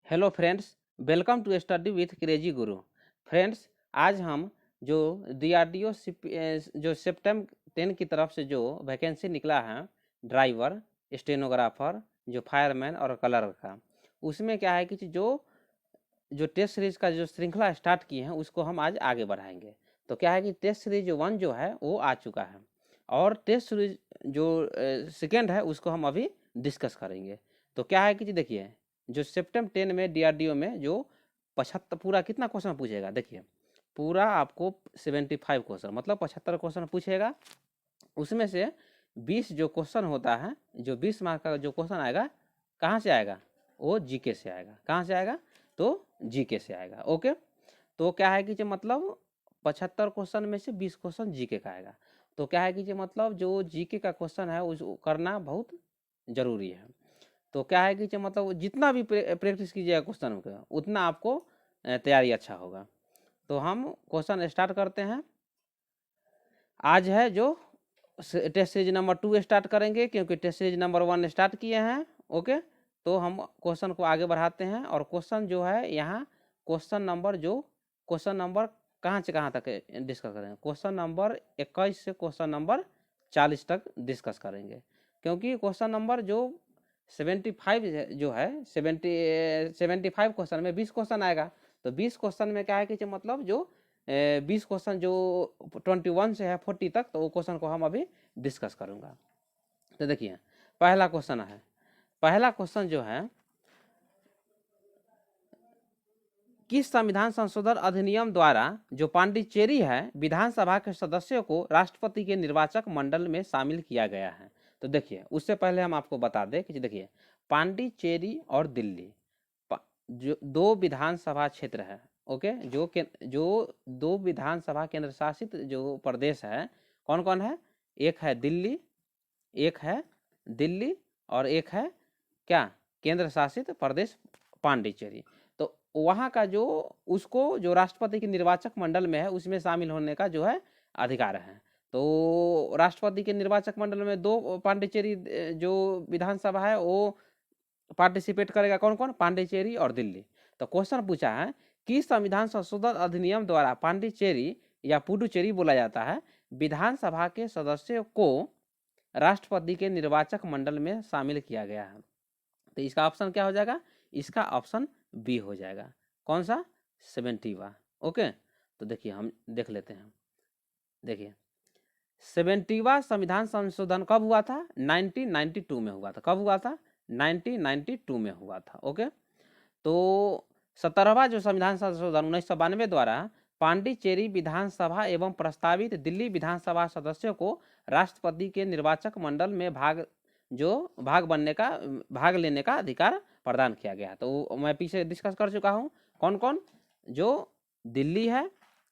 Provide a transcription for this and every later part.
Hello friends, welcome to study with crazy Guru. Friends, आज हम जो DRDO जो सेप्टेम्बर 10 की तरफ से जो वैकेंसी निकला है ड्राइवर, स्टेनोग्राफर, जो फायरमैन और क्लर्क का, उसमें क्या है कि जो टेस्ट सीरीज का जो श्रृंखला स्टार्ट किए हैं उसको हम आज आगे बढ़ाएंगे। तो क्या है कि टेस्ट सीरीज 1 जो है वो आ चुका है और टेस्ट सीरीज जो सेकेंड है उसको हम अभी डिस्कस करेंगे। तो क्या है कि देखिए, जो सेप्टेम्बर 10 में DRDO में जो 75 पूरा कितना क्वेश्चन पूछेगा, देखिए पूरा आपको 75 क्वेश्चन मतलब 75 क्वेश्चन पूछेगा। उसमें से 20 जो क्वेश्चन होता है, जो 20 मार्क का जो क्वेश्चन आएगा, कहाँ से आएगा? वो जीके से आएगा। कहाँ से आएगा? तो जीके से आएगा। ओके, तो क्या है कि मतलब 75 क्वेश्चन में से 20 क्वेश्चन जीके का आएगा। तो क्या है कि मतलब जो जीके का क्वेश्चन है उसको करना बहुत जरूरी है। तो क्या है कि मतलब जितना भी प्रैक्टिस कीजिएगा क्वेश्चन का उतना आपको तैयारी अच्छा होगा। तो हम क्वेश्चन स्टार्ट करते हैं। आज है जो टेस्ट सीरीज नंबर 2 स्टार्ट करेंगे, क्योंकि टेस्ट सीरीज नंबर 1 स्टार्ट किए हैं। ओके, तो हम क्वेश्चन को आगे बढ़ाते हैं और क्वेश्चन जो है यहाँ क्वेश्चन नंबर कहाँ से कहाँ तक डिस्कस करेंगे? क्वेश्चन नंबर 21 से क्वेश्चन नंबर 40 तक डिस्कस करेंगे, क्योंकि क्वेश्चन नंबर जो 75 जो है 75 क्वेश्चन में 20 क्वेश्चन आएगा। तो 20 क्वेश्चन में क्या है कि मतलब जो 20 क्वेश्चन जो 21 से है 40 तक, तो वो क्वेश्चन को हम अभी डिस्कस करूंगा। तो देखिए, पहला क्वेश्चन जो है, किस संविधान संशोधन अधिनियम द्वारा जो पांडिचेरी है विधानसभा के सदस्यों को राष्ट्रपति के निर्वाचक मंडल में शामिल किया गया है? तो देखिए, उससे पहले हम आपको बता दें कि देखिए, पांडिचेरी और दिल्ली जो दो विधानसभा क्षेत्र है। ओके, जो दो विधानसभा केंद्र शासित जो प्रदेश है, कौन कौन है? एक है दिल्ली और एक है क्या? केंद्र शासित प्रदेश पांडिचेरी। तो वहाँ का जो उसको जो राष्ट्रपति के निर्वाचक मंडल में है उसमें शामिल होने का जो है अधिकार है। तो राष्ट्रपति के निर्वाचक मंडल में दो पांडिचेरी जो विधानसभा है वो पार्टिसिपेट करेगा। कौन कौन? पांडिचेरी और दिल्ली। तो क्वेश्चन पूछा है कि संविधान संशोधन अधिनियम द्वारा पांडिचेरी या पुडुचेरी बोला जाता है विधानसभा के सदस्यों को राष्ट्रपति के निर्वाचक मंडल में शामिल किया गया है। तो इसका ऑप्शन क्या हो जाएगा? इसका ऑप्शन बी हो जाएगा। कौन सा? 70वां। ओके, तो देखिए हम देख लेते हैं। देखिए, 70वां संविधान संशोधन कब हुआ था? 1992 में हुआ था। कब हुआ था? 1992 में हुआ था। ओके, तो 17वां जो संविधान संशोधन 1992 द्वारा पांडिचेरी विधानसभा एवं प्रस्तावित दिल्ली विधानसभा सदस्यों को राष्ट्रपति के निर्वाचक मंडल में भाग लेने का अधिकार प्रदान किया गया। तो मैं पीछे डिस्कस कर चुका हूँ। कौन कौन? जो दिल्ली है,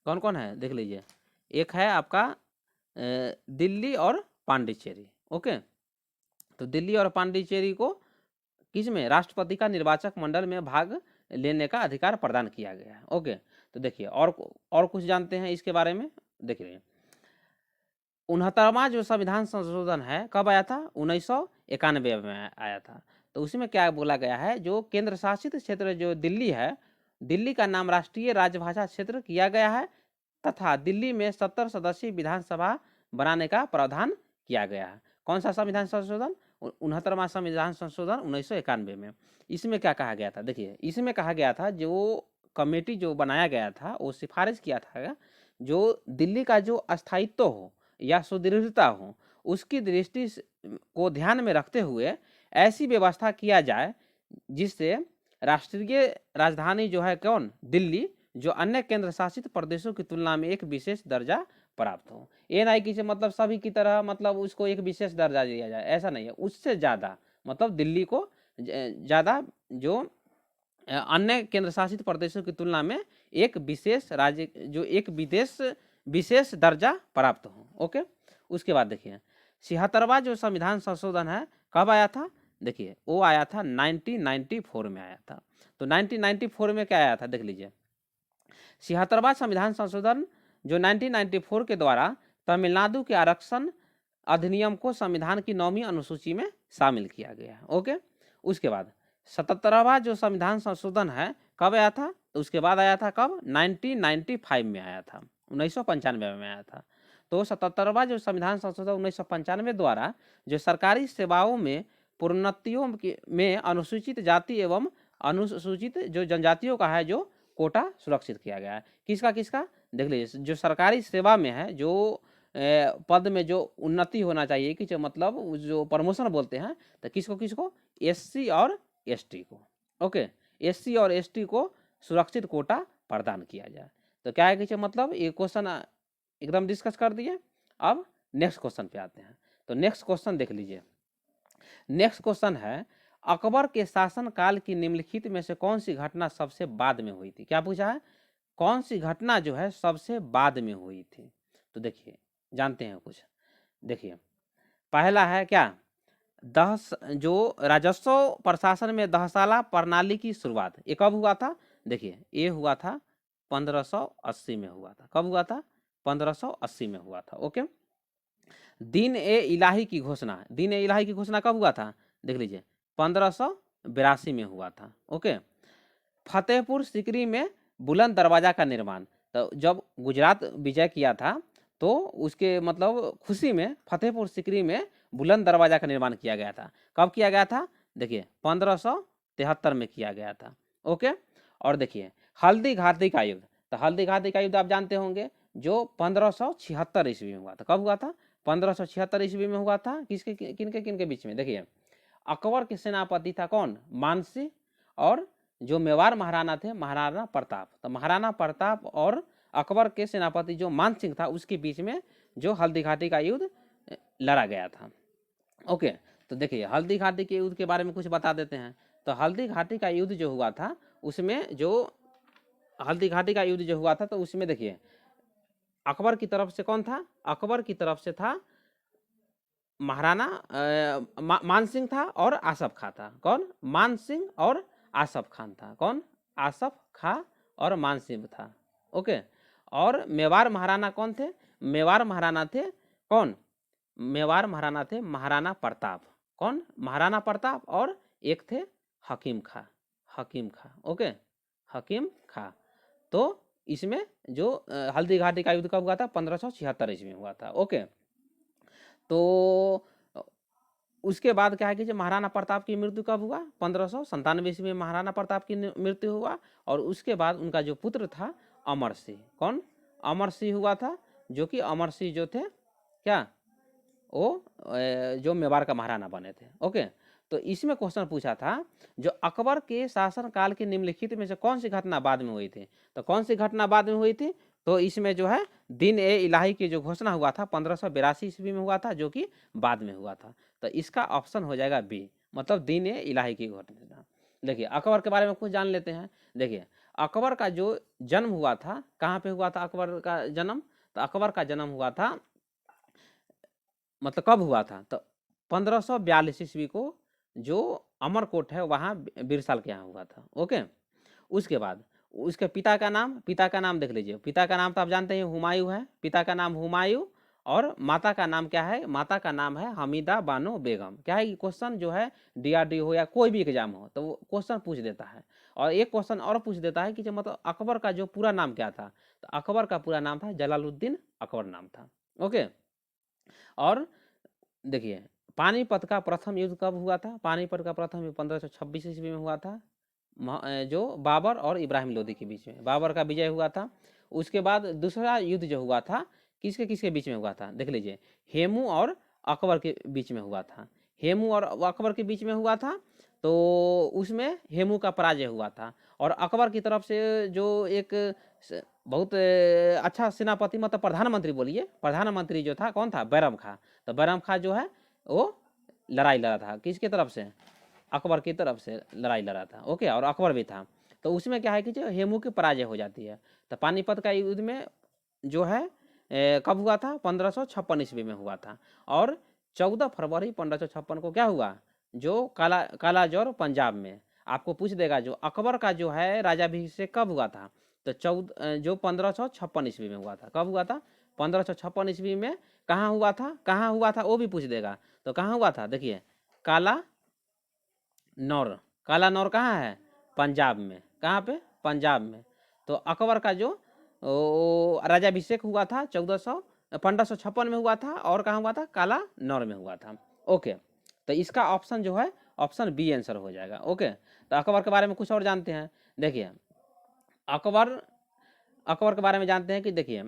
कौन कौन है देख लीजिए। एक है आपका दिल्ली और पांडिचेरी। ओके, तो दिल्ली और पांडिचेरी को किस में? राष्ट्रपति का निर्वाचक मंडल में भाग लेने का अधिकार प्रदान किया गया है। ओके, तो देखिए और कुछ जानते हैं इसके बारे में। देखिए, 69वां जो संविधान संशोधन है कब आया था? 1991 में आया था। तो उसमें क्या बोला गया है? जो केंद्र शासित क्षेत्र जो दिल्ली है, दिल्ली का नाम राष्ट्रीय राजभाषा क्षेत्र किया गया है तथा दिल्ली में 70 सदस्यीय विधानसभा बनाने का प्रावधान किया गया है। कौन सा संविधान संशोधन? 69वां संविधान संशोधन 1991 में। इसमें क्या कहा गया था? देखिए, इसमें कहा गया था जो कमेटी जो बनाया गया था वो सिफारिश किया था जो दिल्ली का जो अस्थायित्व हो या सुदृढ़ता हो उसकी दृष्टि को ध्यान में रखते हुए ऐसी व्यवस्था किया जाए जिससे राष्ट्रीय राजधानी जो है कौन? दिल्ली, जो अन्य केंद्र शासित प्रदेशों की तुलना में एक विशेष दर्जा प्राप्त हो। ये नहीं कि मतलब सभी की तरह मतलब उसको एक विशेष दर्जा दिया जाए, ऐसा नहीं है। उससे ज़्यादा मतलब दिल्ली को ज़्यादा जो अन्य केंद्र शासित प्रदेशों की तुलना में एक विशेष राज्य जो एक विशेष दर्जा प्राप्त हो। ओके, उसके बाद देखिए, 76वां जो संविधान संशोधन है कब आया था? देखिए, वो आया था 1994 में आया था। तो 1994 में क्या आया था देख लीजिए। 76वां संविधान संशोधन जो 1994 के द्वारा तमिलनाडु के आरक्षण अधिनियम को संविधान की 9वीं अनुसूची में शामिल किया गया है। ओके, उसके बाद 77वां जो संविधान संशोधन है कब आया था? तो उसके बाद आया था कब? 1995 में आया था, 1995 में आया था। तो 77वां जो संविधान संशोधन 1995 द्वारा जो सरकारी सेवाओं में प्रोन्नतियों में अनुसूचित जाति एवं अनुसूचित जो जनजातियों का है जो कोटा सुरक्षित किया गया है। किसका किसका? देख लीजिए, जो सरकारी सेवा में है, जो पद में जो उन्नति होना चाहिए कि जो मतलब जो प्रमोशन बोलते हैं, तो किसको किसको? एससी और एसटी को। ओके, एससी और एसटी को सुरक्षित कोटा प्रदान किया जाए। तो क्या है कि मतलब ये क्वेश्चन एकदम डिस्कस कर दिए। अब नेक्स्ट क्वेश्चन पे आते हैं। तो नेक्स्ट क्वेश्चन देख लीजिए। नेक्स्ट क्वेश्चन है, अकबर के शासन काल की निम्नलिखित में से कौन सी घटना सबसे बाद में हुई थी? क्या पूछा है? कौन सी घटना जो है सबसे बाद में हुई थी? तो देखिए, जानते हैं कुछ। देखिए, पहला है क्या? जो राजस्व प्रशासन में दहसाला प्रणाली की शुरुआत, ये कब हुआ था? देखिए, ये हुआ था 1580 में हुआ था। कब हुआ था? 1580 में हुआ था। ओके। दीन ए इलाही की घोषणा, दीन ए इलाही की घोषणा कब हुआ था? देख लीजिए, 1582 में हुआ था। ओके। फतेहपुर सीकरी में बुलंद दरवाजा का निर्माण, तो जब गुजरात विजय किया था तो उसके मतलब खुशी में फतेहपुर सीकरी में बुलंद दरवाजा का निर्माण किया गया था। कब किया गया था? देखिए, 1573 में किया गया था। ओके। और देखिए, हल्दी घाटी का युद्ध, तो हल्दी घाटी का युद्ध आप जानते होंगे, जो 1576 ईस्वी में हुआ था। कब हुआ था? 1576 ईस्वी में हुआ था। किसके किनके किनके बीच में? देखिए, अकबर के सेनापति था कौन? मानसिंह, और जो मेवाड़ महाराणा थे महाराणा प्रताप। तो महाराणा प्रताप और अकबर के सेनापति जो मान सिंह था उसके बीच में जो हल्दी घाटी का युद्ध लड़ा गया था। ओके। तो देखिए, हल्दी घाटी के युद्ध के बारे में कुछ बता देते हैं। तो हल्दी घाटी का युद्ध जो हुआ था उसमें जो हल्दी घाटी का युद्ध जो हुआ था तो उसमें देखिए, अकबर की तरफ से कौन था? अकबर की तरफ से था महाराणा मान सिंह था और आसफ खां था। कौन? मान सिंह और आसफ खान था। कौन? आसफ खां और मान सिंह था। ओके। और मेवाड़ महाराणा कौन थे? मेवाड़ महाराणा थे कौन? मेवाड़ महाराणा थे महाराणा प्रताप। कौन? महाराणा प्रताप, और एक थे हकीम खां। हकीम खां। ओके, हकीम खां। तो इसमें जो हल्दी घाटी का युद्ध कब हुआ था? 1576 ईस्वी में हुआ था। ओके। तो उसके बाद क्या है कि महाराणा प्रताप की मृत्यु कब हुआ? 1597 ईस्वी में महाराणा प्रताप की मृत्यु हुआ। और उसके बाद उनका जो पुत्र था अमर सिंह, कौन? अमर सिंह हुआ था, जो कि अमर सिंह जो थे क्या, वो जो मेवाड़ का महाराणा बने थे। ओके। तो इसमें क्वेश्चन पूछा था, जो अकबर के शासन काल के निम्नलिखित में से कौन सी घटना बाद में हुई थी? तो कौन सी घटना बाद में हुई थी? तो इसमें जो है दीन ए इलाही की जो घोषणा हुआ था 1582 ईस्वी में हुआ था, जो कि बाद में हुआ था। तो इसका ऑप्शन हो जाएगा बी, मतलब दीन ए इलाही की घोषणा। देखिए, अकबर के बारे में कुछ जान लेते हैं। देखिए, अकबर का जो जन्म हुआ था, कहाँ पे हुआ था अकबर का जन्म? तो अकबर का जन्म हुआ था, मतलब कब हुआ था? तो 1542 ईस्वी को जो अमरकोट है वहाँ बिरसाल के यहाँ हुआ था। ओके। उसके बाद उसके पिता का नाम देख लीजिए। पिता का नाम तो आप जानते हैं हुमायूं है। पिता का नाम हुमायूं, और माता का नाम क्या है? माता का नाम है हमीदा बानो बेगम। क्या है? क्वेश्चन जो है डीआरडीओ हो या कोई भी एग्जाम हो तो वो क्वेश्चन पूछ देता है। और एक क्वेश्चन और पूछ देता है कि जो मतलब अकबर का जो पूरा नाम क्या था? तो अकबर का पूरा नाम था जलालुद्दीन अकबर नाम था। ओके। और देखिए, पानीपत का प्रथम युद्ध कब हुआ था? पानीपत का प्रथम युद्ध 1526 ईस्वी में हुआ था, जो बाबर और इब्राहिम लोदी के बीच में। बाबर का विजय हुआ था। उसके बाद दूसरा युद्ध जो हुआ था किसके किसके बीच में हुआ था? देख लीजिए, हेमू और अकबर के बीच में हुआ था। हेमू और अकबर के बीच में हुआ था, तो उसमें हेमू का पराजय हुआ था। और अकबर की तरफ से जो एक बहुत अच्छा सेनापति, मतलब प्रधानमंत्री बोलिए, प्रधानमंत्री जो था कौन था? बैरम खां। तो बैरम खां जो है वो लड़ाई लड़ा था किसके तरफ से? अकबर की तरफ से लड़ाई लड़ा था। ओके। और अकबर भी था। तो उसमें क्या है कि जो हेमू की पराजय हो जाती है। तो पानीपत का युद्ध में जो है कब हुआ था? 1556 ईस्वी में हुआ था। और 14 फरवरी 1556 को क्या हुआ? जो काला जोर पंजाब में आपको पूछ देगा, जो अकबर का जो है राजाभिषेक कब हुआ था? तो जो 1556 ईस्वी में हुआ था। कब हुआ था? 1556 ईस्वी में। कहाँ हुआ था? कहाँ हुआ था वो भी पूछ देगा। तो कहाँ हुआ था? देखिए, काला नौर, काला नौर कहाँ है? पंजाब में। कहाँ पे? पंजाब में। तो अकबर का जो राज्याभिषेक हुआ था 1556 में हुआ था, और कहाँ हुआ था? काला नौर में हुआ था। ओके, तो इसका ऑप्शन जो है ऑप्शन बी आंसर हो जाएगा। ओके, तो अकबर के बारे में कुछ और जानते हैं। देखिए अकबर के बारे में जानते हैं कि देखिए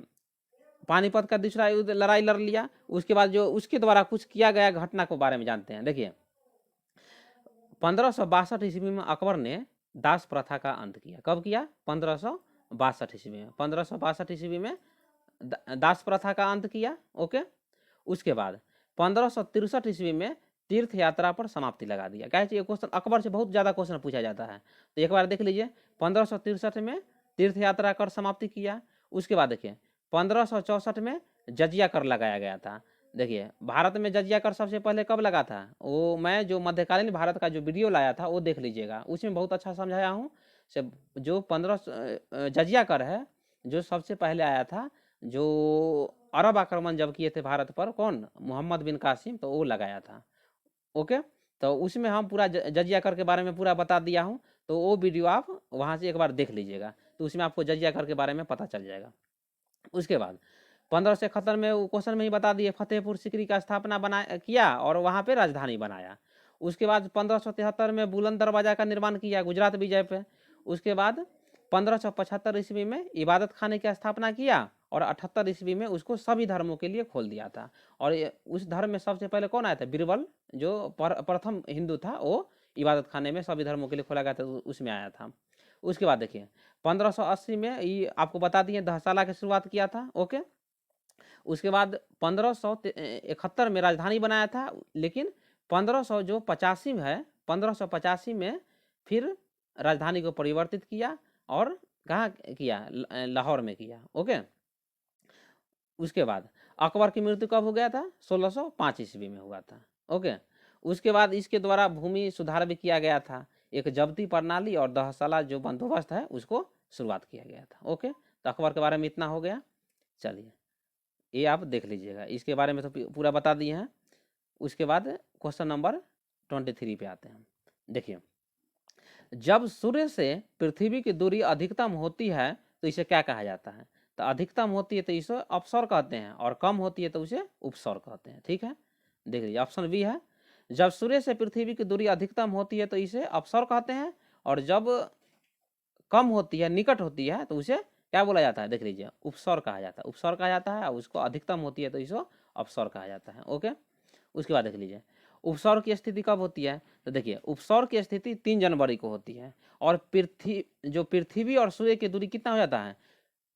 पानीपत का दूसरा युद्ध लड़ाई लड़ लिया, उसके बाद जो उसके द्वारा कुछ किया गया घटना के बारे में जानते हैं। देखिए 1562 ईस्वी में अकबर ने दास प्रथा का अंत किया। कब किया? 1562 ईस्वी में। 1562 ईस्वी में दास प्रथा का अंत किया। ओके, उसके बाद 1563 ईस्वी में तीर्थ यात्रा पर समाप्ति लगा दिया। क्या चाहिए? क्वेश्चन अकबर से बहुत ज़्यादा क्वेश्चन पूछा जाता है, तो एक बार देख लीजिए। 1563 में तीर्थ यात्रा कर समाप्ति किया। उसके बाद देखिए 1564 में जजिया कर लगाया गया था। देखिए भारत में जजिया कर सबसे पहले कब लगा था? वो मैं जो मध्यकालीन भारत का जो वीडियो लाया था वो देख लीजिएगा, उसमें बहुत अच्छा समझाया हूँ। से जो 15 जजिया कर है जो सबसे पहले आया था, जो अरब आक्रमण जब किए थे भारत पर, कौन? मोहम्मद बिन कासिम, तो वो लगाया था। ओके, तो उसमें हम पूरा जजिया कर के बारे में पूरा बता दिया हूँ, तो वो वीडियो आप वहाँ से एक बार देख लीजिएगा, तो उसमें आपको जजिया कर के बारे में पता चल जाएगा। उसके बाद 1571 में वो क्वेश्चन में ही बता दिए, फतेहपुर सीकरी का स्थापना किया और वहाँ पे राजधानी बनाया। उसके बाद 1573 में बुलंद दरवाजा का निर्माण किया गुजरात विजय पे। उसके बाद 1575 ईस्वी में इबादत खाने की स्थापना किया, और 78 ईस्वी में उसको सभी धर्मों के लिए खोल दिया था। और उस धर्म में सबसे पहले कौन आया था? बीरबल, जो प्रथम हिंदू था, वो इबादत खाने में सभी धर्मों के लिए खोला गया था, उसमें आया था। उसके बाद देखिए 1580 में ये आपको बता दिए दहसाला की शुरुआत किया था। ओके, उसके बाद 1571 में राजधानी बनाया था, लेकिन 1585 में है, 1585 में फिर राजधानी को परिवर्तित किया, और कहाँ किया? लाहौर में किया। ओके, उसके बाद अकबर की मृत्यु कब हो गया था? 1605 ईस्वी में हुआ था। ओके, उसके बाद इसके द्वारा भूमि सुधार भी किया गया था, एक जब्ती प्रणाली और दहसाला जो बंदोबस्त है उसको शुरुआत किया गया था। ओके, तो अकबर के बारे में इतना हो गया। चलिए ये आप देख लीजिएगा, इसके बारे में तो पूरा बता दिए हैं। उसके बाद क्वेश्चन नंबर 23 पे आते हैं। देखिए जब सूर्य से पृथ्वी की दूरी अधिकतम होती है तो इसे क्या कहा जाता है? तो अधिकतम होती है तो इसे अपसौर कहते हैं, और कम होती है तो उसे उपसौर कहते हैं। ठीक है, देख लीजिए ऑप्शन बी है। जब सूर्य से पृथ्वी की दूरी अधिकतम होती है तो इसे अपसौर कहते हैं, और जब कम होती है, निकट होती है, तो उसे क्या बोला जाता है? देख लीजिए उपसौर कहा जाता है। उपसौर कहा जाता है, और उसको अधिकतम होती है तो इसको अपसौर कहा जाता है। ओके, उसके बाद देख लीजिए उपसौर की स्थिति कब होती है? तो देखिए उपसौर की स्थिति 3 जनवरी को होती है, और पृथ्वी और सूर्य की दूरी कितना हो जाता है?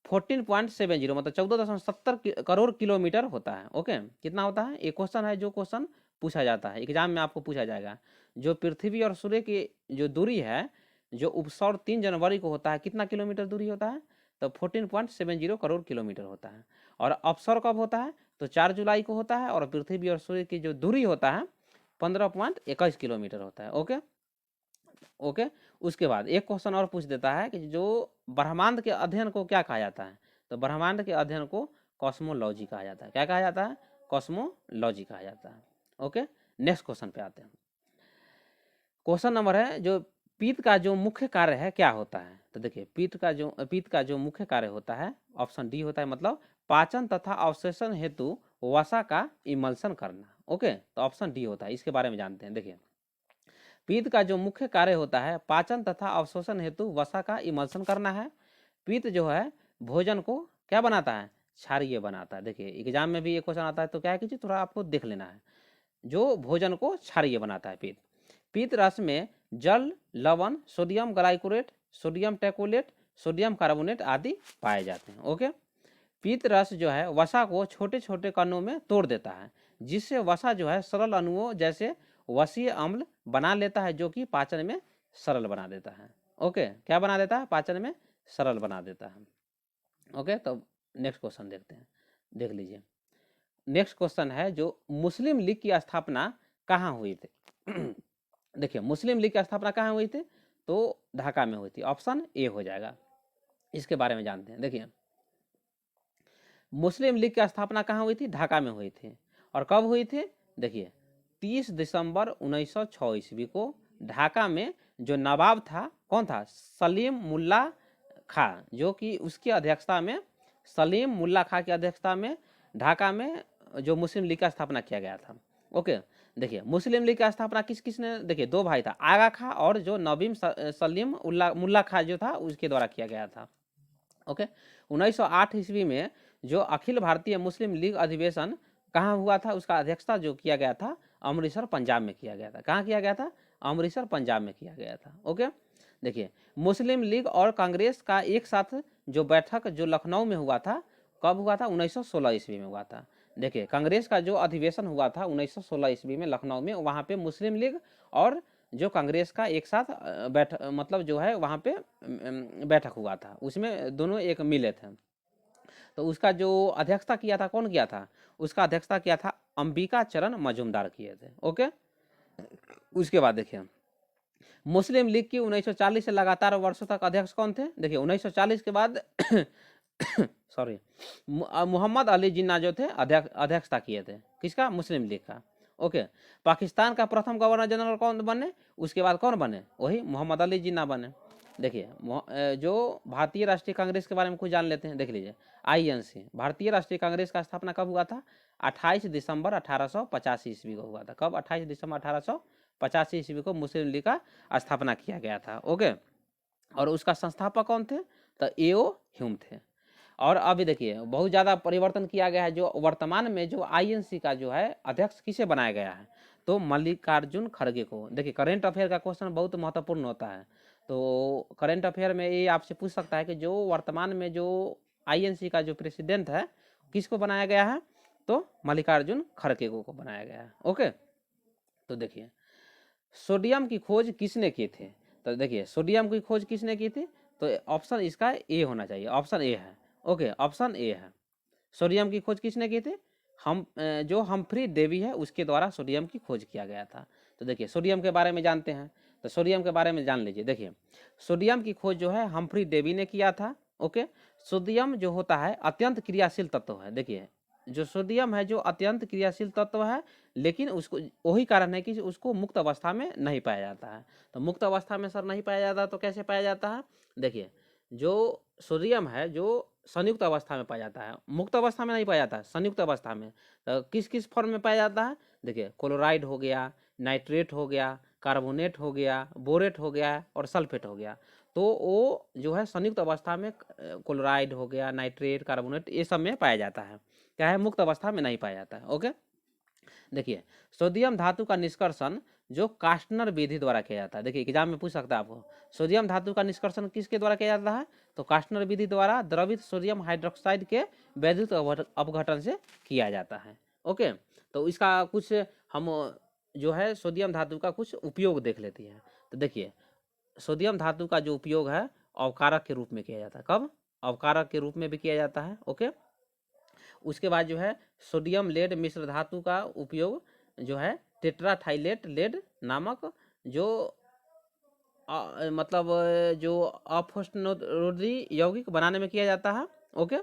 14.70, मतलब 14.70 करोड़ किलोमीटर होता है। ओके, कितना होता है? एक क्वेश्चन है, जो क्वेश्चन पूछा जाता है एग्जाम में, आपको पूछा जाएगा जो पृथ्वी और सूर्य की जो दूरी है, जो उपसौर 3 जनवरी को होता है, कितना किलोमीटर दूरी होता है? तो 14.70 करोड़ किलोमीटर होता है। और अपसौर कब होता है? तो 4 जुलाई को होता है, और पृथ्वी और सूर्य की जो दूरी होता है 15.21 किलोमीटर होता है। ओके, ओके, उसके बाद एक क्वेश्चन और पूछ देता है कि जो ब्रह्मांड के अध्ययन को क्या कहा जाता है? तो ब्रह्मांड के अध्ययन को कॉस्मोलॉजी कहा जाता है। क्या कहा जाता है? कॉस्मोलॉजी कहा जाता है। ओके, नेक्स्ट क्वेश्चन पे आते हैं। क्वेश्चन नंबर है जो पित्त का जो मुख्य कार्य है क्या होता है? तो देखिए पित्त का जो मुख्य कार्य होता है, ऑप्शन डी होता है, मतलब पाचन तथा अवशोषण हेतु वसा का इमल्सन करना। ओके, तो ऑप्शन डी होता है। इसके बारे में जानते हैं। देखिए पित्त का जो मुख्य कार्य होता है पाचन तथा अवशोषण हेतु वसा का इमल्सन करना है। पित्त जो है भोजन को क्या बनाता है? क्षारीय बनाता है। देखिए एग्जाम में भी ये क्वेश्चन आता है, तो क्या कीजिए थोड़ा आपको देख लेना है। जो भोजन को क्षारीय बनाता है पित्त। पित्त रस में जल, लवण, sodium glycolate, sodium taurocholate, sodium carbonate आदि पाए जाते हैं। ओके, पित्त रस जो है वसा को छोटे छोटे कणों में तोड़ देता है, जिससे वसा जो है सरल अणुओं जैसे वसीय अम्ल बना लेता है, जो कि पाचन में सरल बना देता है। ओके, क्या बना देता है? पाचन में सरल बना देता है। ओके, तो नेक्स्ट क्वेश्चन देखते हैं, देख लीजिए। नेक्स्ट क्वेश्चन है जो मुस्लिम लीग की स्थापना कहाँ हुई थी? देखिए मुस्लिम लीग की स्थापना कहाँ हुई थी? तो ढाका में हुई थी। ऑप्शन ए हो जाएगा। इसके बारे में जानते हैं। देखिए मुस्लिम लीग की स्थापना कहाँ हुई थी? ढाका में हुई थी। और कब हुई थी? देखिए 30 दिसंबर 1906 ईस्वी को ढाका में जो नवाब था कौन था, सलीम मुल्ला खां, जो कि उसकी अध्यक्षता में, सलीम मुल्ला खां की अध्यक्षता में ढाका में जो मुस्लिम लीग का स्थापना किया गया था। ओके, देखिए मुस्लिम लीग का स्थापना किस किस ने, देखिए दो भाई था, आगा खां और जो नवीम सलीम मुल्ला खां जो था उसके द्वारा किया गया था। ओके, 1908 ईस्वी में जो अखिल भारतीय मुस्लिम लीग अधिवेशन कहाँ हुआ था, उसका अध्यक्षता जो किया गया था अमृतसर पंजाब में किया गया था। कहाँ किया गया था, अमृतसर पंजाब में किया गया था। ओके, देखिए मुस्लिम लीग और कांग्रेस का एक साथ जो बैठक जो लखनऊ में हुआ था, कब हुआ था, 1916 ईस्वी में हुआ था। देखिए कांग्रेस का जो अधिवेशन हुआ था 1916 ईस्वी में लखनऊ में, वहाँ पे मुस्लिम लीग और जो कांग्रेस का एक साथ मतलब जो है वहाँ पे बैठक हुआ था, उसमें दोनों एक मिले थे। तो उसका जो अध्यक्षता किया था कौन किया था, उसका अध्यक्षता किया था अंबिका चरण मजूमदार किए थे। ओके, उसके बाद देखिए मुस्लिम लीग की 1940 से लगातार वर्षों तक अध्यक्ष कौन थे, देखिए 1940 के बाद सॉरी मोहम्मद अली जिन्ना जो थे अध्यक्षता किए थे, किसका, मुस्लिम लीग का। ओके, पाकिस्तान का प्रथम गवर्नर जनरल कौन बने, उसके बाद कौन बने, वही मोहम्मद अली जिन्ना बने। देखिए जो भारतीय राष्ट्रीय कांग्रेस के बारे में कुछ जान लेते हैं, देख लीजिए। आईएनसी, भारतीय राष्ट्रीय कांग्रेस का स्थापना कब हुआ था, 28 दिसंबर 1885 ईस्वी को हुआ था। कब, 28 दिसंबर 1885 ईस्वी को मुस्लिम लीग का स्थापना किया गया था। ओके, और उसका संस्थापक कौन थे, तो एओ ह्यूम थे। और अभी देखिए बहुत ज़्यादा परिवर्तन किया गया है, जो वर्तमान में जो आईएनसी का जो है अध्यक्ष किसे बनाया गया है, तो मल्लिकार्जुन खड़गे को। देखिए करेंट अफेयर का क्वेश्चन बहुत महत्वपूर्ण होता है, तो करेंट अफेयर में ये आपसे पूछ सकता है कि जो वर्तमान में जो आईएनसी का जो प्रेसिडेंट है किसको बनाया गया है, तो मल्लिकार्जुन खड़गे को बनाया गया है। ओके, तो देखिए सोडियम की खोज किसने की थी, तो देखिए सोडियम की खोज किसने की थी, तो ऑप्शन इसका ए होना चाहिए, ऑप्शन ए है। ओके, ऑप्शन ए है, सोडियम की खोज किसने की थी, हम जो हम्फ्री डेवी है उसके द्वारा सोडियम की खोज किया गया था। तो देखिए सोडियम के बारे में जानते हैं, तो सोडियम के बारे में जान लीजिए। देखिए सोडियम की खोज जो है हम्फ्री डेवी ने किया था। ओके, सोडियम जो होता है अत्यंत क्रियाशील तत्व है। देखिए जो सोडियम है जो अत्यंत क्रियाशील तत्व है, लेकिन उसको वही कारण है कि उसको मुक्त अवस्था में नहीं पाया जाता है। तो मुक्त अवस्था में सर नहीं पाया जाता, तो कैसे पाया जाता है, देखिए जो सोडियम है जो संयुक्त अवस्था में पाया जाता है, मुक्त अवस्था में नहीं पाया जाता है, संयुक्त अवस्था में। तो किस किस फॉर्म में पाया जाता है, देखिए क्लोराइड हो गया, नाइट्रेट हो गया, कार्बोनेट हो गया, बोरेट हो गया और सल्फेट हो गया। तो वो जो है संयुक्त अवस्था में क्लोराइड हो गया, नाइट्रेट, कार्बोनेट, ये सब में पाया जाता है, क्या है, मुक्त अवस्था में नहीं पाया जाता है। ओके, देखिए सोडियम धातु का निष्कर्षण जो कास्टनर विधि द्वारा किया जाता है। देखिए एग्जाम में पूछ सकता है आपको, सोडियम धातु का निष्कर्षण किसके द्वारा किया जाता है, तो कास्टनर विधि द्वारा द्रवित सोडियम हाइड्रोक्साइड के वैद्युत अपघटन से किया जाता है। ओके, तो इसका कुछ हम जो है सोडियम धातु का कुछ उपयोग देख लेते हैं। तो देखिए सोडियम धातु का जो उपयोग है अवकारक के रूप में किया जाता है। कब, अवकारक के रूप में भी किया जाता है। ओके, उसके बाद जो है सोडियम लेड मिश्र धातु का उपयोग जो है टेट्राथाइलेट लेड नामक जो मतलब जो अपहोस्टनोरोडी यौगिक बनाने में किया जाता है। ओके,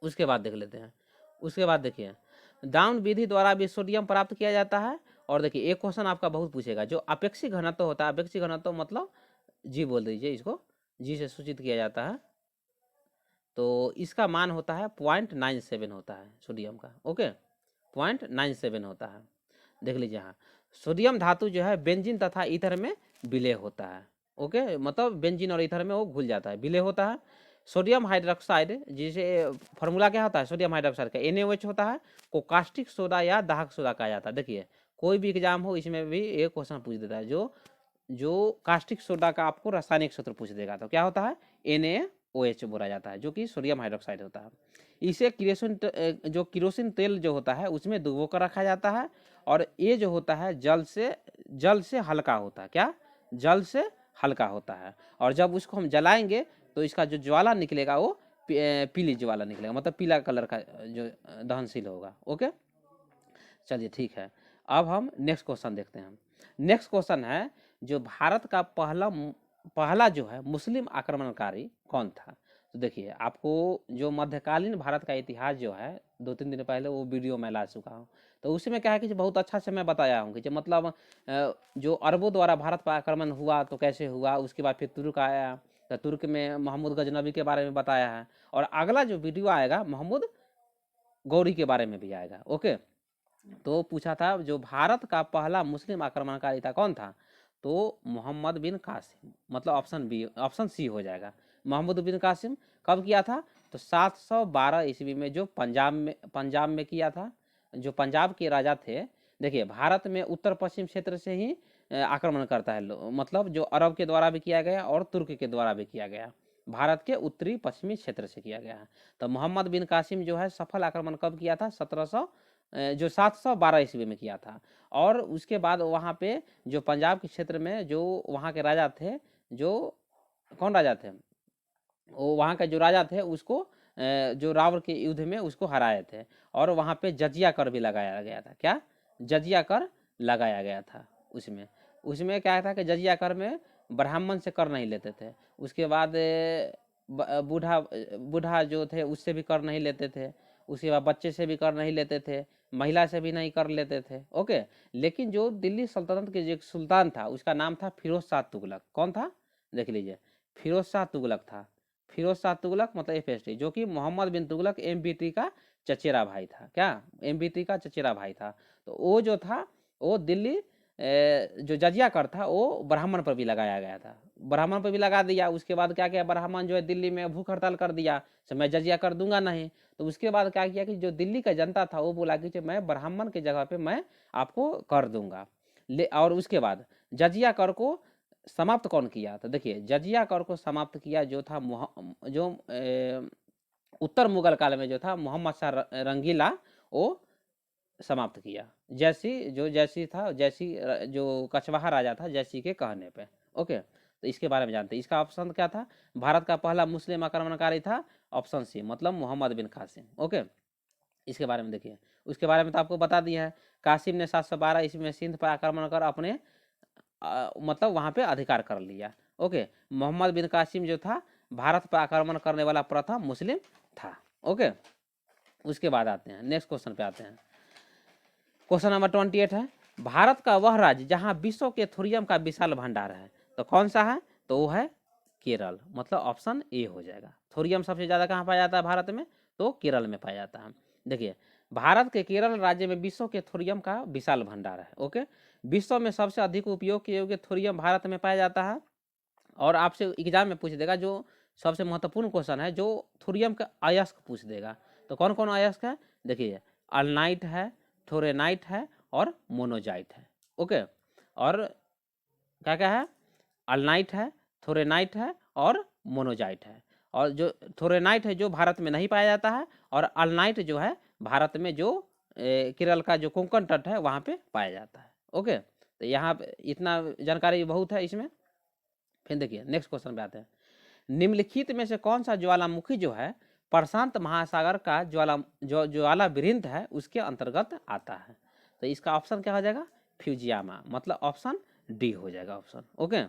उसके बाद देख लेते हैं। उसके बाद देखिए डाउन विधि द्वारा भी सोडियम प्राप्त किया जाता है। और देखिए एक क्वेश्चन आपका बहुत पूछेगा, जो अपेक्षिक घनत्व होता है, अपेक्षिक घनत्व मतलब जी बोल दीजिए, इसको जी से सूचित किया जाता है, तो इसका मान होता है 0.97 होता है सोडियम का। ओके, 0.97 होता है। देख लीजिए हाँ, सोडियम धातु जो है बेंजीन तथा ईथर में विलय होता है। ओके, मतलब बेंजीन और ईथर में वो घुल जाता है, विलय होता है। सोडियम हाइड्रोक्साइड, जिसे फॉर्मूला क्या होता है सोडियम हाइड्रोक्साइड का, NaOH होता है, को कास्टिक सोडा या दाहक सोडा कहा जाता है। देखिए कोई भी एग्जाम हो इसमें भी एक क्वेश्चन पूछ देता है, जो कास्टिक सोडा का आपको रासायनिक सूत्र पूछ देगा, तो क्या होता है, NaOH बोला जाता है, जो कि सोडियम हाइड्रोक्साइड होता है। इसे जो किरोसिन तेल जो होता है उसमें डुबो कर रखा जाता है, और ये जो होता है जल से हल्का होता है। क्या, जल से हल्का होता है, और जब उसको हम जलाएंगे तो इसका जो ज्वाला निकलेगा वो पीली ज्वाला निकलेगा, मतलब पीला कलर का जो दहनशील होगा। ओके, चलिए ठीक है, अब हम नेक्स्ट क्वेश्चन देखते हैं। नेक्स्ट क्वेश्चन है, जो भारत का पहला जो है मुस्लिम आक्रमणकारी कौन था, तो देखिए आपको जो मध्यकालीन भारत का इतिहास जो है 2-3 दिन पहले वो वीडियो मैं ला चुका हूँ। तो उसमें क्या है कि बहुत अच्छा से मैं बताया हूँ कि जो मतलब जो अरबों द्वारा भारत पर आक्रमण हुआ तो कैसे हुआ, उसके बाद फिर तुर्क आया, तो तुर्क में मोहम्मद गजनबी के बारे में बताया है, और अगला जो वीडियो आएगा मोहम्मद गौरी के बारे में भी आएगा। ओके, तो पूछा था जो भारत का पहला मुस्लिम आक्रमणकारी था कौन था, तो मोहम्मद बिन कासिम, मतलब ऑप्शन बी, ऑप्शन सी हो जाएगा। मोहम्मद बिन कासिम कब किया था, तो 712 ईस्वी में, जो पंजाब में किया था। जो पंजाब के राजा थे, देखिए भारत में उत्तर पश्चिम क्षेत्र से ही आक्रमण करता है, मतलब जो अरब के द्वारा भी किया गया और तुर्क के द्वारा भी किया गया, भारत के उत्तरी पश्चिमी क्षेत्र से किया गया है। तो मोहम्मद बिन कासिम जो है सफल आक्रमण कब किया था, 1700 जो 712 ईस्वी में किया था। और उसके बाद वहाँ पे जो पंजाब के क्षेत्र में जो वहाँ के राजा थे, जो कौन राजा थे, वो वहाँ के जो राजा थे उसको जो रावण के युद्ध में उसको हराए थे, और वहाँ पे जजिया कर भी लगाया गया था। क्या, जजिया कर लगाया गया था उसमें। उसमें क्या था कि जजिया कर में ब्राह्मण से कर नहीं लेते थे, उसके बाद बूढ़ा बूढ़ा जो थे उससे भी कर नहीं लेते थे, उसके बाद बच्चे से भी कर नहीं लेते थे, महिला से भी नहीं कर लेते थे। ओके, लेकिन जो दिल्ली सल्तनत के जो एक सुल्तान था उसका नाम था फिरोज शाह तुगलक। कौन था, देख लीजिए, फिरोज शाह तुगलक था। फिरोज शाह तुगलक मतलब FST, जो कि मोहम्मद बिन तुगलक MBT का चचेरा भाई था। क्या, MBT का चचेरा भाई था। तो वो जो था वो दिल्ली जो जजिया कर था वो ब्राह्मण पर भी लगाया गया था, ब्राह्मण पर भी लगा दिया। उसके बाद क्या किया, ब्राह्मण जो है दिल्ली में भूख हड़ताल कर दिया, तो मैं जजिया कर दूंगा नहीं। तो उसके बाद क्या किया कि जो दिल्ली का जनता था वो बोला कि मैं ब्राह्मण की जगह पे मैं आपको कर दूंगा। और उसके बाद जजिया कर को समाप्त कौन किया, तो देखिए जजिया कर को समाप्त किया जो था जो उत्तर मुगल काल में जो था मोहम्मद शाह रंगीला, वो समाप्त किया। जैसी था, जैसी जो कछवाहा राजा था, जैसी के कहने पे। ओके, तो इसके बारे में जानते हैं। इसका ऑप्शन क्या था, भारत का पहला मुस्लिम आक्रमणकारी था, ऑप्शन सी, मतलब मोहम्मद बिन कासिम। ओके, इसके बारे में देखिए, उसके बारे में तो आपको बता दिया है। कासिम ने 712 ईस्वी में सिंध पर आक्रमण कर अपने मतलब वहाँ पे अधिकार कर लिया। ओके, मोहम्मद बिन कासिम जो था भारत पर आक्रमण करने वाला प्रथम मुस्लिम था। ओके, उसके बाद आते हैं नेक्स्ट क्वेश्चन पे आते हैं। क्वेश्चन नंबर 28 है, भारत का वह राज्य जहाँ विश्व के थोरियम का विशाल भंडार है, तो कौन सा है, तो वो है केरल, मतलब ऑप्शन ए हो जाएगा। थोरियम सबसे ज़्यादा कहाँ पाया जाता है भारत में, तो केरल में पाया जाता है। देखिए भारत के केरल राज्य में विश्व के थोरियम का विशाल भंडार है। ओके, विश्व में सबसे अधिक उपयोग किए हुए थोरियम भारत में पाया जाता है। और आपसे एग्जाम में पूछ देगा, जो सबसे महत्वपूर्ण क्वेश्चन है, जो थोरियम का अयस्क पूछ देगा, तो कौन कौन अयस्क है, देखिए अल्नाइट है, थोरेनाइट है और मोनोजाइट है। ओके, और क्या क्या है, अल्नाइट है, थोरेनाइट है और मोनोजाइट है। और जो थोरेनाइट है जो भारत में नहीं पाया जाता है, और अल्नाइट जो है भारत में जो केरल का जो कोंकण तट है वहाँ पे पाया जाता है। ओके, तो यहाँ पे इतना जानकारी बहुत है इसमें। फिर देखिए नेक्स्ट क्वेश्चन पे आते हैं, निम्नलिखित में से कौन सा ज्वालामुखी जो है प्रशांत महासागर का ज्वाला विरिंत है उसके अंतर्गत आता है, तो इसका ऑप्शन क्या हो जाएगा, फ्यूजियामा, मतलब ऑप्शन डी हो जाएगा ऑप्शन। ओके,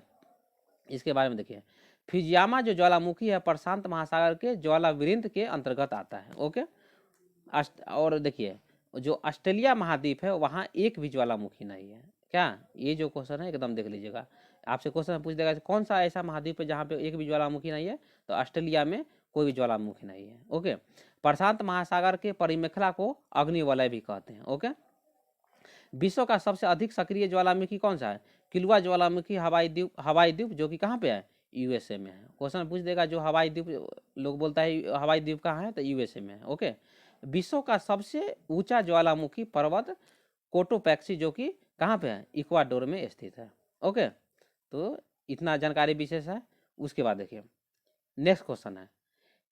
इसके बारे में देखिए, फ्यूजियामा जो ज्वालामुखी है प्रशांत महासागर के ज्वाला विरिंत के अंतर्गत आता है। ओके, और देखिए जो ऑस्ट्रेलिया महाद्वीप है वहाँ एक भी ज्वालामुखी नहीं है। क्या, ये जो क्वेश्चन है एकदम देख लीजिएगा, आपसे क्वेश्चन पूछ देगा कौन सा ऐसा महाद्वीप है जहाँ पे एक भी ज्वालामुखी नहीं है, तो ऑस्ट्रेलिया में कोई भी ज्वालामुखी नहीं है। ओके, प्रशांत महासागर के परिमेखला को अग्निवलय भी कहते हैं। ओके, विश्व का सबसे अधिक सक्रिय ज्वालामुखी कौन सा है, किलुआ ज्वालामुखी हवाई द्वीप जो कि कहाँ पे है, USA में है। क्वेश्चन पूछ देगा जो हवाई द्वीप लोग बोलता है हवाई द्वीप कहाँ है, तो USA में है। ओके, विश्व का सबसे ऊंचा ज्वालामुखी पर्वत कोटोपैक्सी जो कि कहाँ पे है, इक्वाडोर में स्थित है। ओके, तो इतना जानकारी विशेष है। उसके बाद देखिए नेक्स्ट क्वेश्चन है,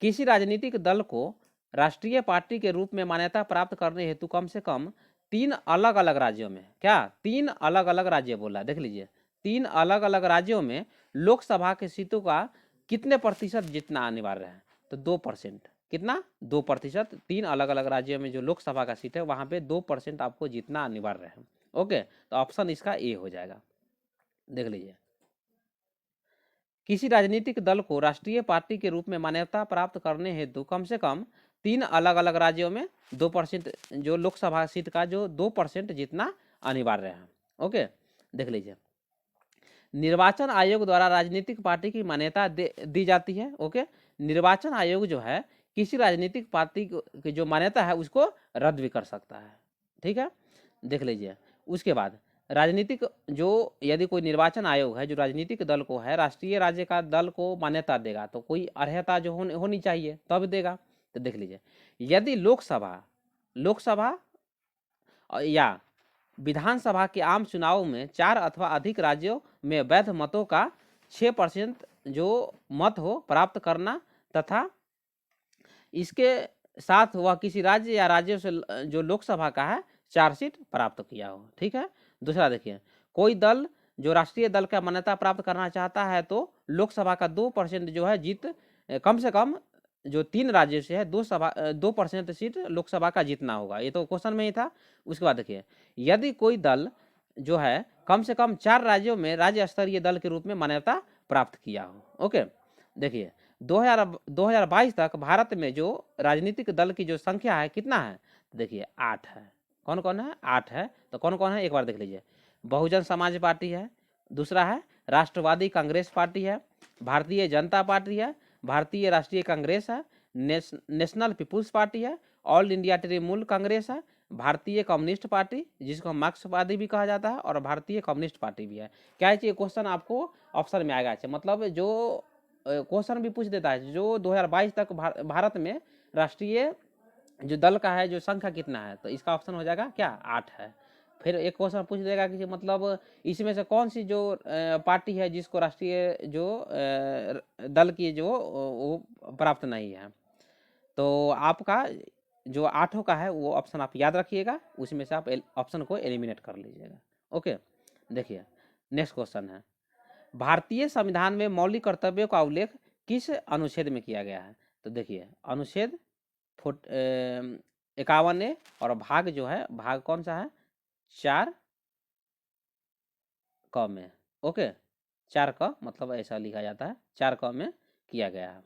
किसी राजनीतिक दल को राष्ट्रीय पार्टी के रूप में मान्यता प्राप्त करने हेतु कम से कम 3 अलग अलग राज्यों में, क्या 3 अलग अलग राज्य बोला, देख लीजिए 3 अलग अलग राज्यों में लोकसभा के सीटों का कितने प्रतिशत जीतना अनिवार्य है, तो 2%। कितना, 2%। 3 अलग अलग राज्यों में जो लोकसभा का सीट है वहाँ पे 2% आपको जीतना अनिवार्य है। ओके, तो ऑप्शन इसका ए हो जाएगा, देख लीजिए किसी राजनीतिक दल को राष्ट्रीय पार्टी के रूप में मान्यता प्राप्त करने हेतु कम से कम 3 अलग अलग राज्यों में 2% जो लोकसभा सीट का जो 2% जितना अनिवार्य है। ओके, देख लीजिए, निर्वाचन आयोग द्वारा राजनीतिक पार्टी की मान्यता दी जाती है। ओके, निर्वाचन आयोग जो है किसी राजनीतिक पार्टी की जो मान्यता है उसको रद्द भी कर सकता है। ठीक है, देख लीजिए। उसके बाद राजनीतिक जो यदि कोई निर्वाचन आयोग है जो राजनीतिक दल को है राष्ट्रीय राज्य का दल को मान्यता देगा तो कोई अर्हता जो होनी चाहिए तब देगा। तो देख लीजिए, यदि लोकसभा या विधानसभा के आम चुनाव में 4 अथवा अधिक राज्यों में वैध मतों का 6% जो मत हो प्राप्त करना तथा इसके साथ वह किसी राज्य या राज्यों से जो लोकसभा का है 4 सीट प्राप्त किया हो। ठीक है, दूसरा देखिए, कोई दल जो राष्ट्रीय दल का मान्यता प्राप्त करना चाहता है तो लोकसभा का 2% जो है जीत कम से कम जो 3 राज्यों से है 2% सीट लोकसभा का जीतना होगा। ये तो क्वेश्चन में ही था। उसके बाद देखिए, यदि कोई दल जो है कम से कम 4 राज्यों में राज्य स्तरीय दल के रूप में मान्यता प्राप्त किया हो। ओके, देखिए 2022 तक भारत में जो राजनीतिक दल की जो संख्या है कितना है, देखिए 8 है। कौन कौन है? 8 है। तो कौन कौन है एक बार देख लीजिए, बहुजन समाज पार्टी है, दूसरा है राष्ट्रवादी कांग्रेस पार्टी है, भारतीय जनता पार्टी है, भारतीय राष्ट्रीय कांग्रेस है, नेशनल पीपुल्स पार्टी है, ऑल इंडिया तृणमूल कांग्रेस है, भारतीय कम्युनिस्ट पार्टी जिसको मार्क्सवादी भी कहा जाता है और भारतीय कम्युनिस्ट पार्टी भी है। क्या है, क्वेश्चन आपको ऑप्शन में आएगा। मतलब जो क्वेश्चन भी पूछ देता है जो 2022 तक भारत में राष्ट्रीय जो दल का है जो संख्या कितना है, तो इसका ऑप्शन हो जाएगा क्या, 8 है। फिर एक क्वेश्चन पूछ देगा कि मतलब इसमें से कौन सी जो पार्टी है जिसको राष्ट्रीय जो दल की जो वो प्राप्त नहीं है। तो आपका जो 8 का है वो ऑप्शन आप याद रखिएगा, उसमें से आप ऑप्शन को एलिमिनेट कर लीजिएगा। ओके, देखिए नेक्स्ट क्वेश्चन है, भारतीय संविधान में मौलिक कर्तव्यों का उल्लेख किस अनुच्छेद में किया गया है? तो देखिए अनुच्छेद 51 और भाग जो है, भाग कौन सा है, 4 क में। ओके, 4 क मतलब ऐसा लिखा जाता है, 4 क में किया गया है।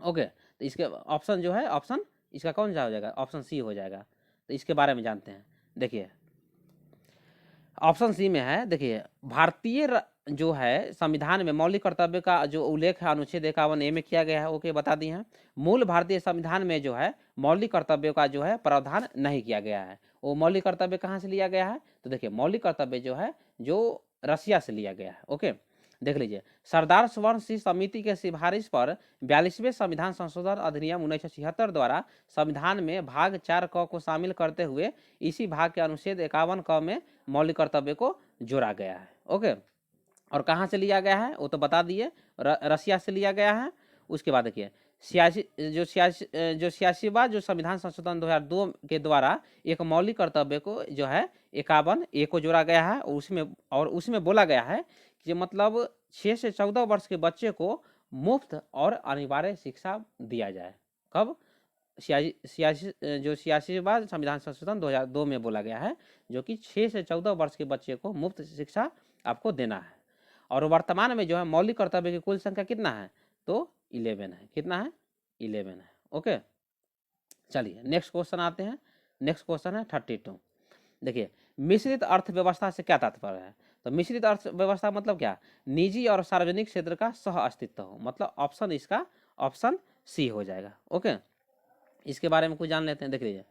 ओके, तो इसके ऑप्शन जो है, ऑप्शन इसका कौन सा हो जाएगा, ऑप्शन सी हो जाएगा। तो इसके बारे में जानते हैं। देखिए ऑप्शन सी में है, देखिए भारतीय जो है संविधान में मौलिक कर्तव्य का जो उल्लेख है अनुच्छेद 51A में किया गया है। ओके, बता दिए हैं। मूल भारतीय संविधान में जो है मौलिक कर्तव्यों का जो है प्रावधान नहीं किया गया है। वो मौलिक कर्तव्य कहाँ से लिया गया है, तो देखिए मौलिक कर्तव्य जो है जो रसिया से लिया गया है। ओके, देख लीजिए, सरदार स्वर्ण सिंह समिति के सिफारिश पर 42वें संविधान संशोधन अधिनियम 1976 द्वारा संविधान में भाग 4 क को शामिल करते हुए इसी भाग के अनुच्छेद 51 क में मौलिक कर्तव्य को जोड़ा गया है। ओके, और कहाँ से लिया गया है वो तो बता दिए, रसिया से लिया गया है। उसके बाद देखिए सियासीवाद जो संविधान संशोधन 2002 के द्वारा एक मौलिक कर्तव्य को जो है 51A को जोड़ा गया है, और उसमें बोला गया है कि मतलब 6 से 14 वर्ष के बच्चे को मुफ्त और अनिवार्य शिक्षा दिया जाए। कब, सियासीवाद संविधान संशोधन 2002 में बोला गया है, जो कि 6 से 14 वर्ष के बच्चे को मुफ्त शिक्षा आपको देना है। और वर्तमान में जो है मौलिक कर्तव्य की कुल संख्या कितना है, तो 11 है। कितना है, 11 है। ओके, चलिए नेक्स्ट क्वेश्चन आते हैं। नेक्स्ट क्वेश्चन है 32। देखिए मिश्रित अर्थव्यवस्था से क्या तात्पर्य है, तो मिश्रित अर्थव्यवस्था मतलब क्या, निजी और सार्वजनिक क्षेत्र का सह अस्तित्व हो। मतलब ऑप्शन इसका ऑप्शन सी हो जाएगा। ओके, इसके बारे में कुछ जान लेते हैं। देख लीजिए,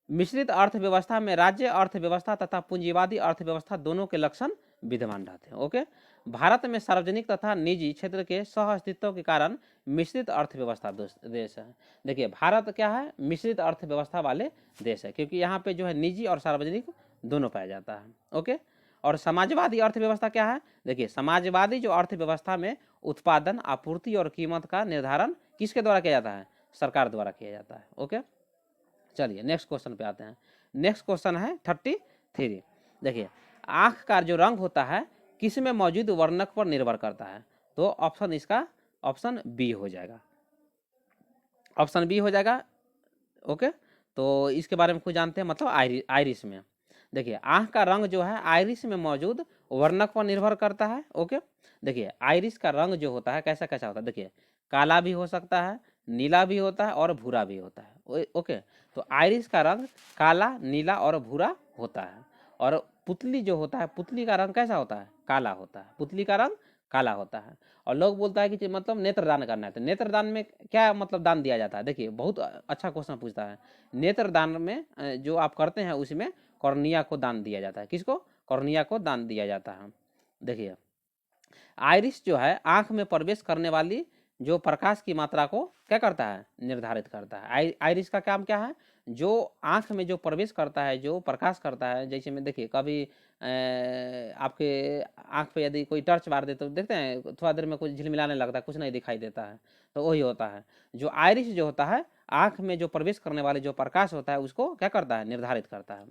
मिश्रित अर्थव्यवस्था में राज्य अर्थव्यवस्था तथा पूंजीवादी अर्थव्यवस्था दोनों के लक्षण विद्यमान रहते हैं। ओके, भारत में सार्वजनिक तथा निजी क्षेत्र के सह अस्तित्व के कारण मिश्रित अर्थव्यवस्था देश है। देखिए भारत क्या है, मिश्रित अर्थव्यवस्था वाले देश है, क्योंकि यहाँ पे जो है निजी और सार्वजनिक दोनों पाया जाता है। ओके, और समाजवादी अर्थव्यवस्था क्या है, देखिए समाजवादी जो अर्थव्यवस्था में उत्पादन, आपूर्ति और कीमत का निर्धारण किसके द्वारा किया जाता है, सरकार द्वारा किया जाता है। ओके, चलिए नेक्स्ट क्वेश्चन पे आते हैं। नेक्स्ट क्वेश्चन है 33। देखिए आंख का जो रंग होता है किस में मौजूद वर्णक पर निर्भर करता है, तो ऑप्शन इसका ऑप्शन बी हो जाएगा। ऑप्शन बी हो जाएगा। ओके, तो इसके बारे में कुछ जानते हैं, मतलब आइरिस में। देखिए आँख का रंग जो है आइरिस में मौजूद वर्णक पर निर्भर करता है। ओके, देखिए आइरिस का रंग जो होता है कैसा कैसा होता है, देखिए काला भी हो सकता है, नीला भी होता है और भूरा भी होता है। ओके, तो आइरिस का रंग काला, नीला और भूरा होता है। और पुतली जो होता है, पुतली का रंग कैसा होता है, काला होता है, पुतली का रंग काला होता है। और लोग बोलता है कि मतलब नेत्रदान करना है, तो नेत्रदान में क्या मतलब दान दिया जाता है। देखिए बहुत अच्छा क्वेश्चन पूछता है। नेत्रदान में जो आप करते हैं उसमें कॉर्निया को दान दिया जाता है। किसको, कॉर्निया को दान दिया जाता है। देखिए आइरिस जो है आंख में प्रवेश करने वाली जो प्रकाश की मात्रा को क्या करता है, निर्धारित करता है। आइरिस का काम क्या है, जो आंख में जो प्रवेश करता है, जो प्रकाश करता है। जैसे में देखिए कभी आपके आंख पे यदि कोई टर्च मार दे तो देखते हैं थोड़ा देर में कुछ झिलमिलाने लगता है, कुछ नहीं दिखाई देता है, तो वही होता है। जो आइरिस जो होता है आंख में जो प्रवेश करने वाले जो प्रकाश होता है उसको क्या करता है, निर्धारित करता है।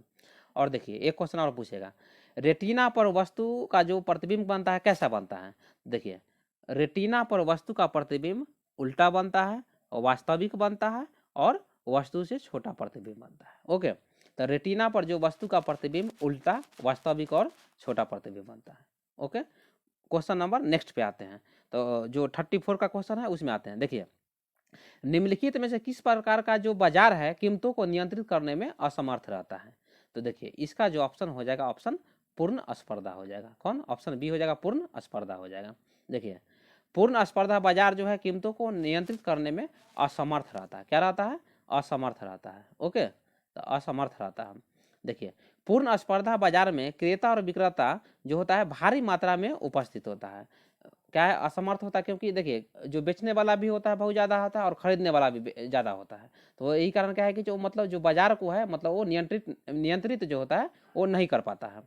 और देखिए एक क्वेश्चन और पूछेगा, रेटिना पर वस्तु का जो प्रतिबिंब बनता है कैसा बनता है। देखिए रेटिना पर वस्तु का प्रतिबिंब उल्टा बनता है, वास्तविक बनता है और वस्तु से छोटा प्रतिबिंब बनता है। ओके, तो रेटिना पर जो वस्तु का प्रतिबिंब उल्टा, वास्तविक और छोटा प्रतिबिंब बनता है। ओके, क्वेश्चन नंबर नेक्स्ट पे आते हैं। तो जो 34 का क्वेश्चन है उसमें आते हैं। देखिए निम्नलिखित में से किस प्रकार का जो बाजार है कीमतों को नियंत्रित करने में असमर्थ रहता है। तो देखिए इसका जो ऑप्शन हो जाएगा, ऑप्शन पूर्ण स्पर्धा हो जाएगा। कौन, ऑप्शन बी हो जाएगा, पूर्ण स्पर्धा हो जाएगा। देखिए पूर्ण स्पर्धा बाजार जो है कीमतों को नियंत्रित करने में असमर्थ रहता है। क्या रहता है, असमर्थ रहता है। ओके, तो असमर्थ रहता है। देखिए पूर्ण स्पर्धा बाजार में क्रेता और विक्रेता जो होता है भारी मात्रा में उपस्थित होता है। क्या है, असमर्थ होता है, क्योंकि देखिए जो बेचने वाला भी होता है बहुत ज़्यादा होता है और खरीदने वाला भी ज़्यादा होता है। तो यही कारण क्या है कि जो मतलब जो बाजार को है मतलब वो नियंत्रित जो होता है वो नहीं कर पाता है।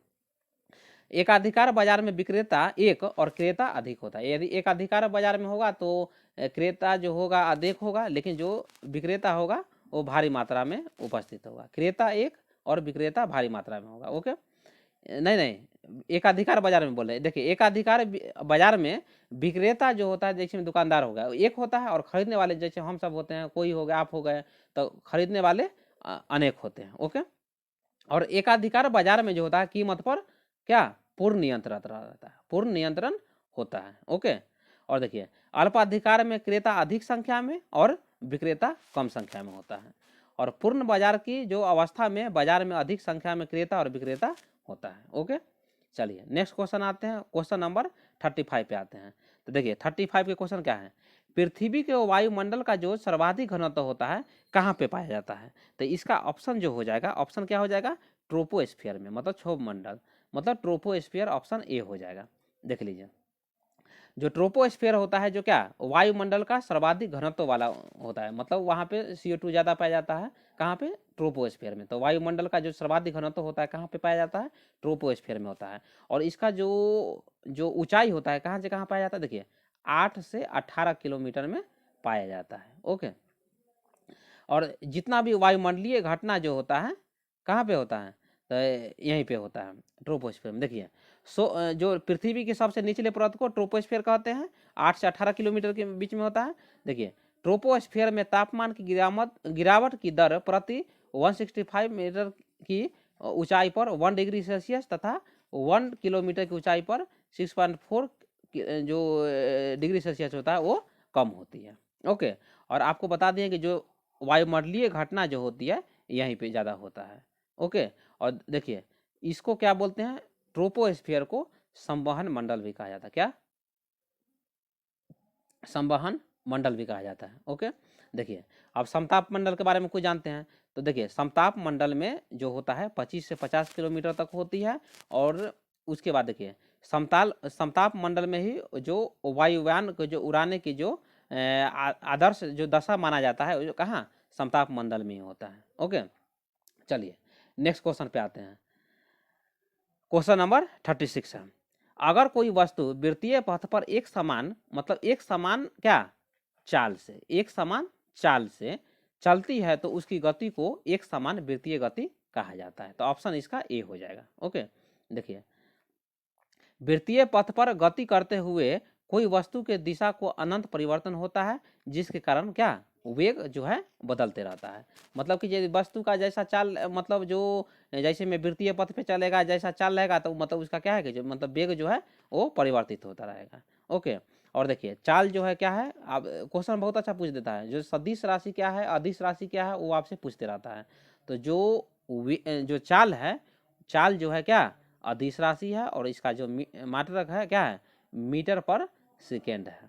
एकाधिकार बाजार में विक्रेता एक और क्रेता अधिक होता है। यदि एकाधिकार बाजार में होगा तो क्रेता जो होगा अधिक होगा, लेकिन जो विक्रेता होगा वो भारी मात्रा में उपस्थित होगा। क्रेता एक और विक्रेता भारी मात्रा में होगा। ओके, नहीं नहीं एकाधिकार बाजार में बोल रहे हैं। देखिए एकाधिकार बाजार में विक्रेता जो होता है जैसे में दुकानदार हो गया एक होता है, और खरीदने वाले जैसे हम सब होते हैं, कोई हो गया, आप हो गए, तो खरीदने वाले अनेक होते हैं। ओके, और एकाधिकार बाजार में जो होता है कीमत पर क्या, पूर्ण नियंत्रण रहता है, पूर्ण नियंत्रण होता है। ओके, और देखिए अल्पाधिकार में क्रेता अधिक संख्या में और विक्रेता कम संख्या में होता है। और पूर्ण बाजार की जो अवस्था में बाजार में अधिक संख्या में क्रेता और विक्रेता होता है। ओके, चलिए नेक्स्ट क्वेश्चन आते हैं, क्वेश्चन नंबर 35 पे आते हैं। तो देखिए 35 के क्वेश्चन क्या है, पृथ्वी के वायुमंडल का जो सर्वाधिक घनत्व होता है कहाँ पे पाया जाता है। तो इसका ऑप्शन जो हो जाएगा, ऑप्शन क्या हो जाएगा, ट्रोपोस्फीयर में, मतलब क्षोभ मंडल, मतलब ट्रोपोस्फीयर ऑप्शन ए हो जाएगा। देख लीजिए जो ट्रोपोस्फीयर होता है जो क्या वायुमंडल का सर्वाधिक घनत्व वाला होता है, मतलब वहाँ पे CO2 ज़्यादा पाया जाता है। कहाँ पे, ट्रोपोस्फीयर में। तो वायुमंडल का जो सर्वाधिक घनत्व होता है कहाँ पे पाया जाता है, ट्रोपोस्फीयर में होता है। और इसका जो जो ऊंचाई होता है कहाँ से कहाँ पाया जाता है, देखिए 8 से 18 किलोमीटर में पाया जाता है। ओके, और जितना भी वायुमंडलीय घटना जो होता है कहाँ पे होता है, तो यहीं पे होता है ट्रोपोस्फीयर में। देखिए जो पृथ्वी के सबसे निचले परत को ट्रोपोस्फीयर कहते हैं, 8 से 18 किलोमीटर के बीच में होता है। देखिए ट्रोपोस्फीयर में तापमान की गिरावट की दर प्रति 165 मीटर की ऊंचाई पर 1 डिग्री सेल्सियस तथा 1 किलोमीटर की ऊंचाई पर 6.4 जो डिग्री सेल्सियस होता है वो कम होती है। ओके, और आपको बता दें कि जो वायुमंडलीय घटना जो होती है यहीं पे ज़्यादा होता है। ओके, और देखिए इसको क्या बोलते हैं, ट्रोपोस्फीयर को संवहन मंडल भी कहा जाता है। क्या, संवहन मंडल भी कहा जाता है। ओके, देखिए अब समताप मंडल के बारे में कुछ जानते हैं। तो देखिए समताप मंडल में जो होता है 25 से 50 किलोमीटर तक होती है। और उसके बाद देखिए समताप मंडल में ही जो वायुयान को जो उड़ाने की जो आदर्श जो दशा माना जाता है वो कहाँ, समताप मंडल में ही होता है। ओके, चलिए नेक्स्ट क्वेश्चन पे आते हैं। क्वेश्चन नंबर 36 है, अगर कोई वस्तु वृत्तीय पथ पर एक समान, मतलब एक समान क्या चाल से, एक समान चाल से चलती है तो उसकी गति को एक समान वृत्तीय गति कहा जाता है। तो ऑप्शन इसका ए हो जाएगा। ओके, देखिए वृत्तीय पथ पर गति करते हुए कोई वस्तु के दिशा को अनंत परिवर्तन होता है जिसके कारण क्या वेग जो है बदलते रहता है। मतलब कि यदि वस्तु का जैसा चाल मतलब जो जैसे में वृत्तीय पथ पे चलेगा जैसा चाल रहेगा तो मतलब उसका क्या है कि जो मतलब वेग जो है वो परिवर्तित होता रहेगा। ओके, और देखिए चाल जो है क्या है, अब क्वेश्चन बहुत अच्छा पूछ देता है, जो सदिश राशि क्या है अदिश राशि क्या है वो आपसे पूछते रहता है। तो जो चाल है, चाल जो है क्या अदिश राशि है और इसका जो मात्रक है क्या है मीटर पर सेकेंड है।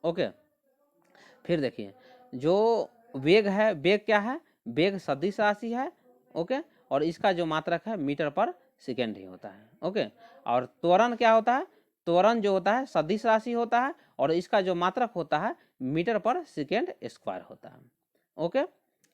ओके, फिर देखिए जो वेग है, वेग क्या है, वेग सदिश राशि है। ओके, और इसका जो मात्रक है मीटर पर सेकेंड ही होता है। ओके, और त्वरण क्या होता है, त्वरण जो होता है सदिश राशि होता है और इसका जो मात्रक होता है मीटर पर सेकेंड स्क्वायर होता है। ओके,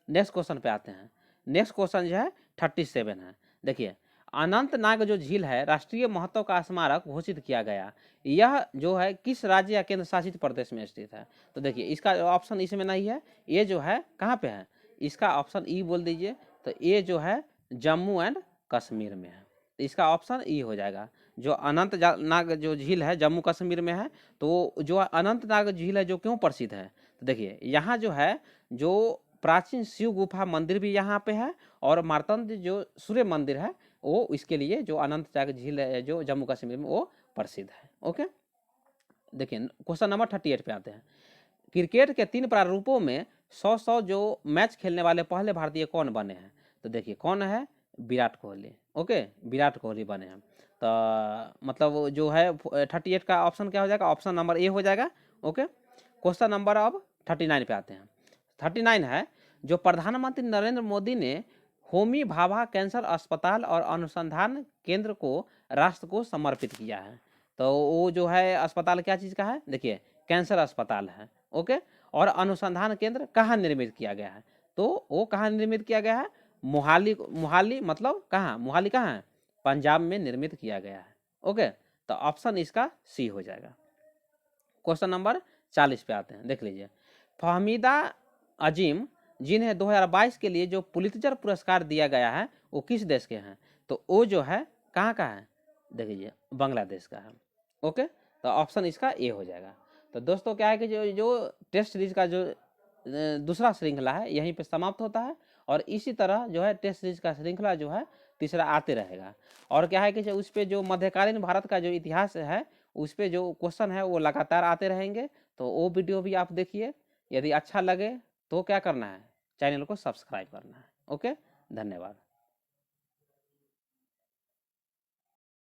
नेक्स्ट क्वेश्चन पे आते हैं। नेक्स्ट क्वेश्चन जो है 37 है। देखिए अनंतनाग जो झील है राष्ट्रीय महत्व का स्मारक घोषित किया गया, यह जो है किस राज्य या केंद्र शासित प्रदेश में स्थित है। तो देखिए इसका ऑप्शन इसमें नहीं है, ये जो है कहाँ पे है, इसका ऑप्शन ई बोल दीजिए। तो ये जो है जम्मू एंड कश्मीर में है, तो इसका ऑप्शन ई हो जाएगा। जो अनंतनाग जो झील है जम्मू कश्मीर में है। तो जो अनंतनाग झील है जो क्यों प्रसिद्ध है, तो देखिए यहाँ जो है जो प्राचीन शिव गुफा मंदिर भी यहाँ पे है और मार्तंड जो सूर्य मंदिर है वो इसके लिए जो अनंतनाग झील है जो जम्मू कश्मीर में वो प्रसिद्ध है। ओके, देखिए क्वेश्चन नंबर 38 पे आते हैं। क्रिकेट के 3 प्रारूपों में 100 जो मैच खेलने वाले पहले भारतीय कौन बने हैं। तो देखिए कौन है, विराट कोहली। ओके, विराट कोहली बने हैं। तो मतलब जो है 38 का ऑप्शन क्या हो जाएगा, ऑप्शन नंबर ए हो जाएगा। ओके, क्वेश्चन नंबर अब 39 पे आते हैं। 39 है, जो प्रधानमंत्री नरेंद्र मोदी ने होमी भाभा कैंसर अस्पताल और अनुसंधान केंद्र को राष्ट्र को समर्पित किया है। तो वो जो है अस्पताल क्या चीज़ का है, देखिए कैंसर अस्पताल है। ओके, और अनुसंधान केंद्र कहाँ निर्मित किया गया है, तो वो कहाँ निर्मित किया गया है, मोहाली। मोहाली मतलब कहाँ, मोहाली कहाँ है, पंजाब में निर्मित किया गया है। ओके, तो ऑप्शन इसका सी हो जाएगा। क्वेश्चन नंबर 40 पे आते हैं, देख लीजिए। फहमीदा अजीम जिन्हें 2022 के लिए जो पुलित्जर पुरस्कार दिया गया है वो किस देश के हैं, तो वो जो है कहाँ का है, देख लीजिए बांग्लादेश का है। ओके, तो ऑप्शन इसका ए हो जाएगा। तो दोस्तों क्या है कि जो टेस्ट सीरीज का जो दूसरा श्रृंखला है यहीं पे समाप्त होता है और इसी तरह जो है टेस्ट सीरीज का श्रृंखला जो है तीसरा आते रहेगा। और क्या है कि उस पर जो मध्यकालीन भारत का जो इतिहास है उस पर जो क्वेश्चन है वो लगातार आते रहेंगे। तो वो वीडियो भी आप देखिए, यदि अच्छा लगे तो क्या करना है, चैनल को सब्सक्राइब करना है। ओके, धन्यवाद।